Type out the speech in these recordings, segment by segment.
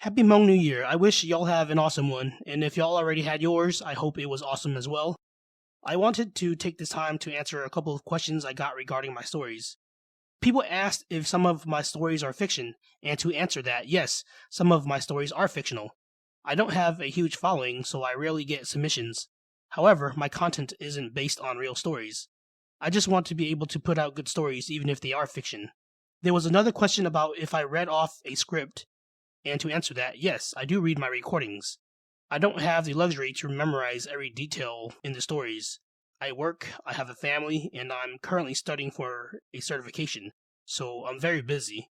Happy Hmong New Year. I wish y'all have an awesome one, and if y'all already had yours, I hope it was awesome as well. I wanted to take this time to answer a couple of questions I got regarding my stories. People asked if some of my stories are fiction, and to answer that, yes, some of my stories are fictional. I don't have a huge following, so I rarely get submissions. However, my content isn't based on real stories. I just want to be able to put out good stories even if they are fiction. There was another question about if I read off a script, and to answer that, yes, I do read my recordings. I don't have the luxury to memorize every detail in the stories. I work, I have a family, and I'm currently studying for a certification, so I'm very busy.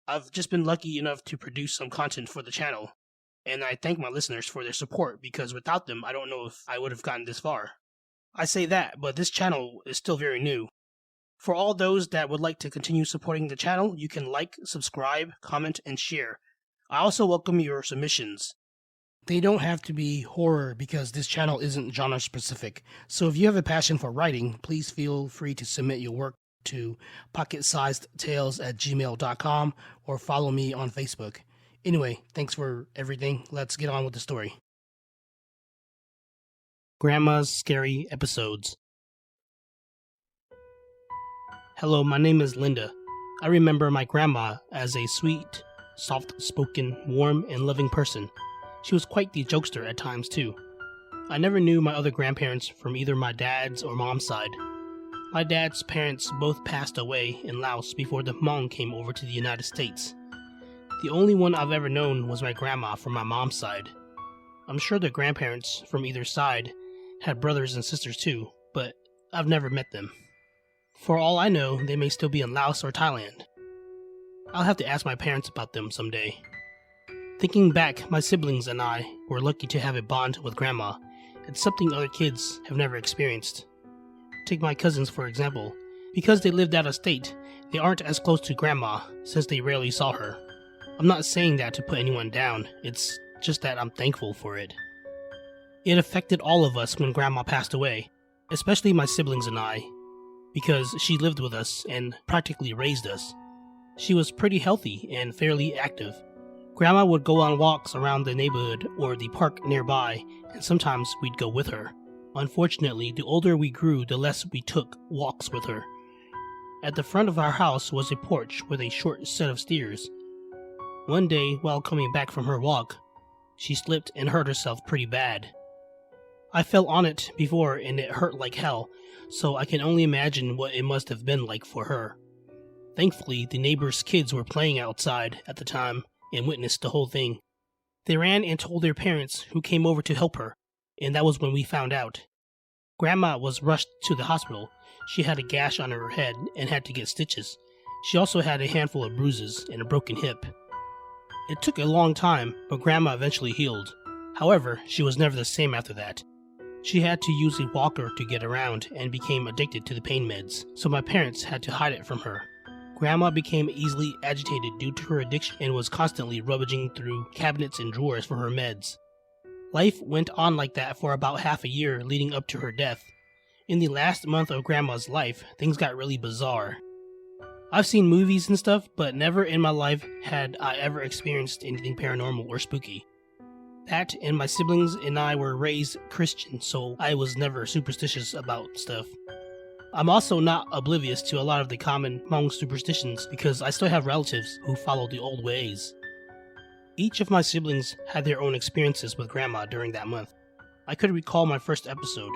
I've just been lucky enough to produce some content for the channel, and I thank my listeners for their support because without them, I don't know if I would have gotten this far. I say that, but this channel is still very new. For all those that would like to continue supporting the channel, you can like, subscribe, comment, and share. I also welcome your submissions. They don't have to be horror because this channel isn't genre specific. So if you have a passion for writing, please feel free to submit your work to pocketsizedtales@gmail.com or follow me on Facebook. Anyway, thanks for everything. Let's get on with the story. Grandma's Scary Episodes. Hello, my name is Linda. I remember my grandma as a sweet, soft-spoken, warm, and loving person. She was quite the jokester at times, too. I never knew my other grandparents from either my dad's or mom's side. My dad's parents both passed away in Laos before the Hmong came over to the United States. The only one I've ever known was my grandma from my mom's side. I'm sure the grandparents from either side had brothers and sisters too, but I've never met them. For all I know, they may still be in Laos or Thailand. I'll have to ask my parents about them someday. Thinking back, my siblings and I were lucky to have a bond with Grandma. It's something other kids have never experienced. Take my cousins, for example. Because they lived out of state, they aren't as close to Grandma, since they rarely saw her. I'm not saying that to put anyone down, it's just that I'm thankful for it. It affected all of us when Grandma passed away, especially my siblings and I, because she lived with us and practically raised us. She was pretty healthy and fairly active. Grandma would go on walks around the neighborhood or the park nearby, and sometimes we'd go with her. Unfortunately, the older we grew, the less we took walks with her. At the front of our house was a porch with a short set of stairs. One day, while coming back from her walk, she slipped and hurt herself pretty bad. I fell on it before and it hurt like hell, so I can only imagine what it must have been like for her. Thankfully, the neighbors' kids were playing outside at the time and witnessed the whole thing. They ran and told their parents, who came over to help her, and that was when we found out. Grandma was rushed to the hospital. She had a gash on her head and had to get stitches. She also had a handful of bruises and a broken hip. It took a long time, but Grandma eventually healed. However, she was never the same after that. She had to use a walker to get around and became addicted to the pain meds, so my parents had to hide it from her. Grandma became easily agitated due to her addiction and was constantly rummaging through cabinets and drawers for her meds. Life went on like that for about half a year leading up to her death. In the last month of Grandma's life, things got really bizarre. I've seen movies and stuff, but never in my life had I ever experienced anything paranormal or spooky. That and my siblings and I were raised Christian, so I was never superstitious about stuff. I'm also not oblivious to a lot of the common Hmong superstitions because I still have relatives who follow the old ways. Each of my siblings had their own experiences with Grandma during that month. I could recall my first episode.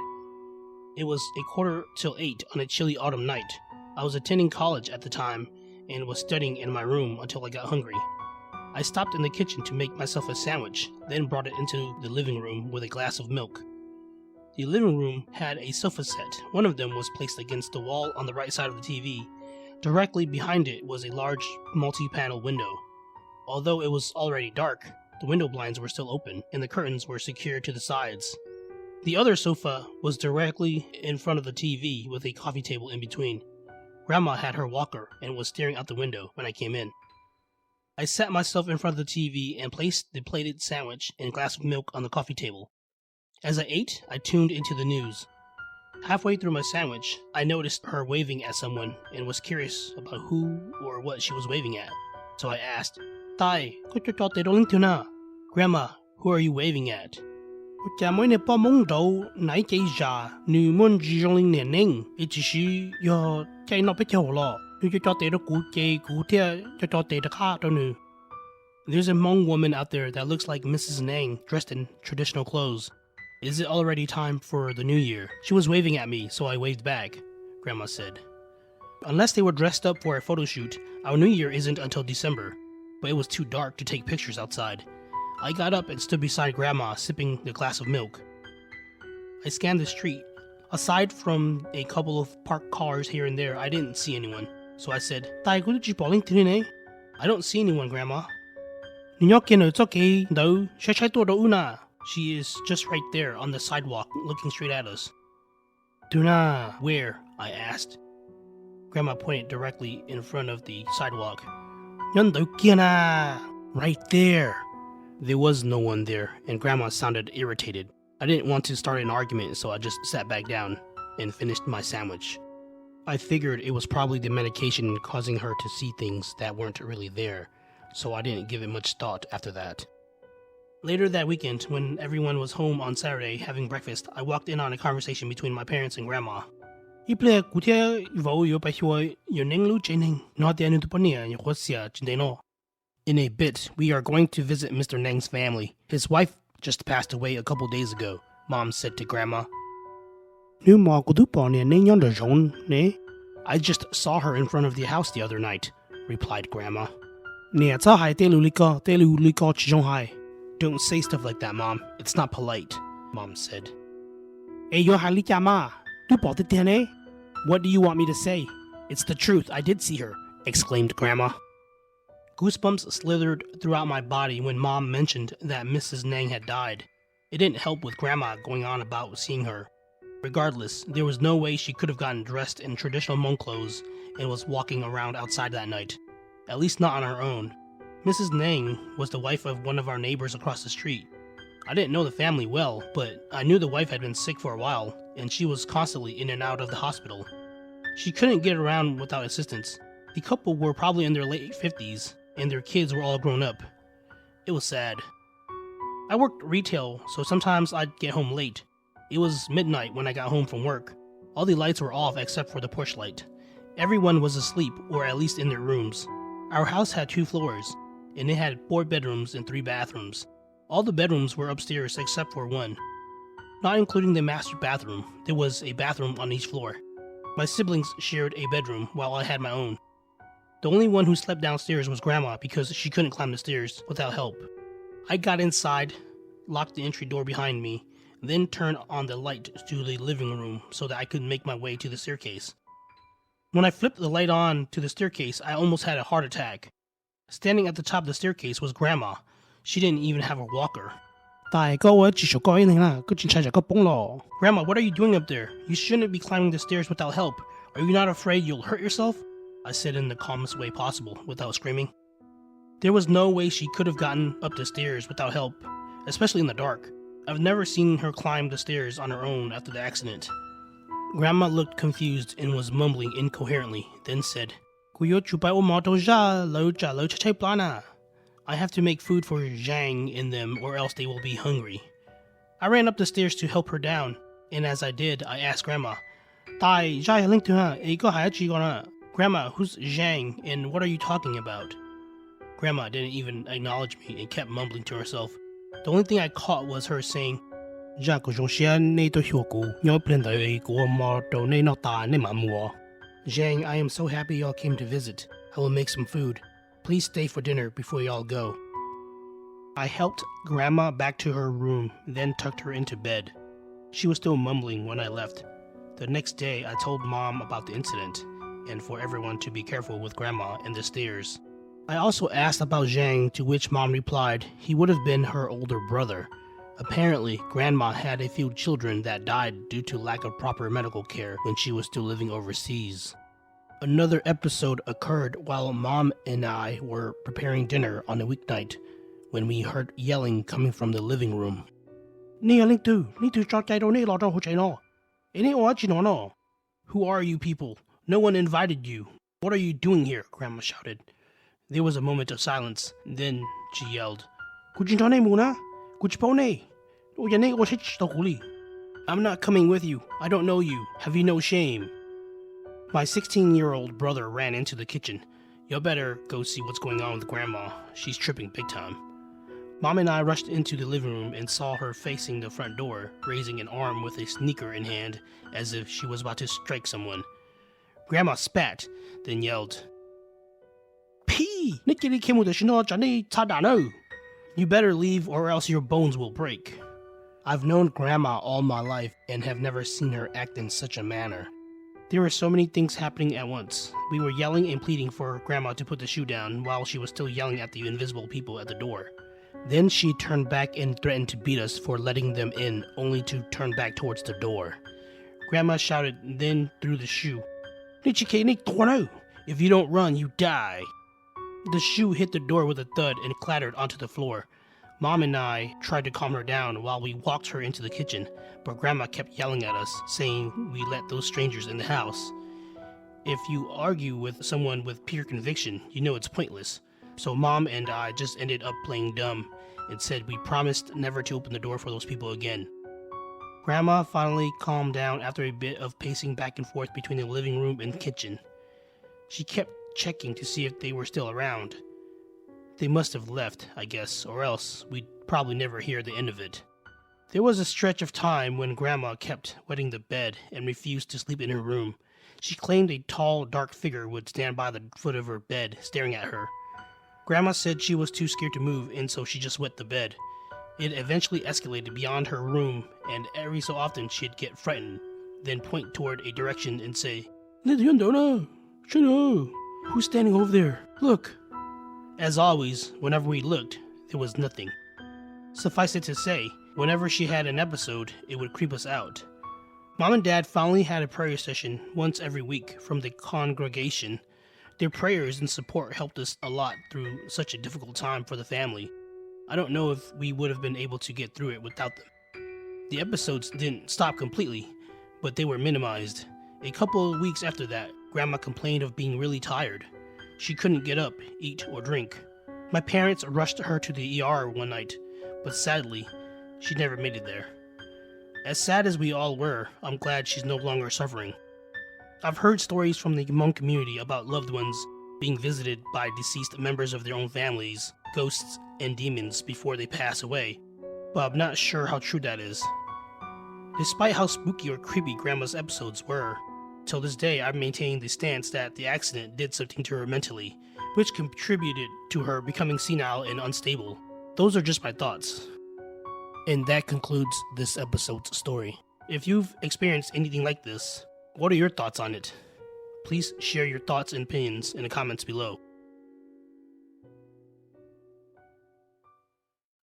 It was 7:45 on a chilly autumn night. I was attending college at the time and was studying in my room until I got hungry. I stopped in the kitchen to make myself a sandwich, then brought it into the living room with a glass of milk. The living room had a sofa set. One of them was placed against the wall on the right side of the TV. Directly behind it was a large multi-panel window. Although it was already dark, the window blinds were still open, and the curtains were secured to the sides. The other sofa was directly in front of the TV with a coffee table in between. Grandma had her walker and was staring out the window when I came in. I sat myself in front of the TV and placed the plated sandwich and glass of milk on the coffee table. As I ate, I tuned into the news. Halfway through my sandwich, I noticed her waving at someone and was curious about who or what she was waving at. So I asked, Tai, Grandma, who are you waving at? There's a Hmong woman out there that looks like Mrs. Nang dressed in traditional clothes. Is it already time for the new year? She was waving at me, so I waved back, Grandma said. Unless they were dressed up for a photo shoot, our new year isn't until December, but it was too dark to take pictures outside. I got up and stood beside Grandma, sipping the glass of milk. I scanned the street. Aside from a couple of parked cars here and there, I didn't see anyone, so I said, I don't see anyone, Grandma. She is just right there on the sidewalk, looking straight at us. Tuna, where? I asked. Grandma pointed directly in front of the sidewalk. Right there. There was no one there, and Grandma sounded irritated. I didn't want to start an argument, so I just sat back down and finished my sandwich. I figured it was probably the medication causing her to see things that weren't really there, so I didn't give it much thought after that. Later that weekend, when everyone was home on Saturday having breakfast, I walked in on a conversation between my parents and Grandma. In a bit, we are going to visit Mr. Nang's family. His wife just passed away a couple days ago, Mom said to Grandma. I just saw her in front of the house the other night, replied Grandma. Don't say stuff like that, Mom. It's not polite, Mom said. What do you want me to say? It's the truth, I did see her, exclaimed Grandma. Goosebumps slithered throughout my body when Mom mentioned that Mrs. Nang had died. It didn't help with Grandma going on about seeing her. Regardless, there was no way she could have gotten dressed in traditional Hmong clothes and was walking around outside that night. At least not on her own. Mrs. Nang was the wife of one of our neighbors across the street. I didn't know the family well, but I knew the wife had been sick for a while, and she was constantly in and out of the hospital. She couldn't get around without assistance. The couple were probably in their late 50s, and their kids were all grown up. It was sad. I worked retail, so sometimes I'd get home late. It was midnight when I got home from work. All the lights were off except for the porch light. Everyone was asleep, or at least in their rooms. Our house had 2 floors, and it had 4 bedrooms and 3 bathrooms. All the bedrooms were upstairs except for one. Not including the master bathroom, there was a bathroom on each floor. My siblings shared a bedroom while I had my own. The only one who slept downstairs was Grandma because she couldn't climb the stairs without help. I got inside, locked the entry door behind me, then turned on the light to the living room so that I could make my way to the staircase. When I flipped the light on to the staircase, I almost had a heart attack. Standing at the top of the staircase was Grandma. She didn't even have a walker. Grandma, what are you doing up there? You shouldn't be climbing the stairs without help. Are you not afraid you'll hurt yourself? I said in the calmest way possible, without screaming. There was no way she could have gotten up the stairs without help, especially in the dark. I've never seen her climb the stairs on her own after the accident. Grandma looked confused and was mumbling incoherently, then said, I have to make food for Zhang and them or else they will be hungry. I ran up the stairs to help her down, and as I did, I asked Grandma, Grandma, who's Zhang and what are you talking about? Grandma didn't even acknowledge me and kept mumbling to herself. The only thing I caught was her saying, Zhang, I am so happy y'all came to visit. I will make some food. Please stay for dinner before y'all go. I helped Grandma back to her room, then tucked her into bed. She was still mumbling when I left. The next day, I told Mom about the incident, and for everyone to be careful with Grandma and the stairs. I also asked about Zhang, to which Mom replied he would have been her older brother. Apparently, Grandma had a few children that died due to lack of proper medical care when she was still living overseas. Another episode occurred while Mom and I were preparing dinner on a weeknight when we heard yelling coming from the living room. Who are you people? No one invited you. What are you doing here? Grandma shouted. There was a moment of silence. Then she yelled, "Kuchintonei Kuchipone! I'm not coming with you. I don't know you. Have you no shame?" My 16-year-old brother ran into the kitchen. "You better go see what's going on with Grandma. She's tripping big time." Mom and I rushed into the living room and saw her facing the front door, raising an arm with a sneaker in hand as if she was about to strike someone. Grandma spat, then yelled, "Pee! You better leave or else your bones will break." I've known Grandma all my life and have never seen her act in such a manner. There were so many things happening at once. We were yelling and pleading for Grandma to put the shoe down while she was still yelling at the invisible people at the door. Then she turned back and threatened to beat us for letting them in, only to turn back towards the door. Grandma shouted, then threw the shoe. "If you don't run, you die." The shoe hit the door with a thud and clattered onto the floor. Mom and I tried to calm her down while we walked her into the kitchen, but Grandma kept yelling at us, saying we let those strangers in the house. If you argue with someone with pure conviction, you know it's pointless. So Mom and I just ended up playing dumb and said we promised never to open the door for those people again. Grandma finally calmed down after a bit of pacing back and forth between the living room and kitchen. She kept checking to see if they were still around. They must have left, I guess, or else we'd probably never hear the end of it. There was a stretch of time when Grandma kept wetting the bed and refused to sleep in her room. She claimed a tall, dark figure would stand by the foot of her bed, staring at her. Grandma said she was too scared to move, and so she just wet the bed. It eventually escalated beyond her room, and every so often she'd get frightened, then point toward a direction and say, "Who's standing over there? Look." As always, whenever we looked, there was nothing. Suffice it to say, whenever she had an episode, it would creep us out. Mom and Dad finally had a prayer session once every week from the congregation. Their prayers and support helped us a lot through such a difficult time for the family. I don't know if we would have been able to get through it without them. The episodes didn't stop completely, but they were minimized. A couple of weeks after that, Grandma complained of being really tired. She couldn't get up, eat, or drink. My parents rushed her to the ER one night, but sadly, she never made it there. As sad as we all were, I'm glad she's no longer suffering. I've heard stories from the Hmong community about loved ones being visited by deceased members of their own families, ghosts, and demons before they pass away, but I'm not sure how true that is. Despite how spooky or creepy Grandma's episodes were, till this day I maintain the stance that the accident did something to her mentally, which contributed to her becoming senile and unstable. Those are just my thoughts. And that concludes this episode's story. If you've experienced anything like this, what are your thoughts on it? Please share your thoughts and opinions in the comments below.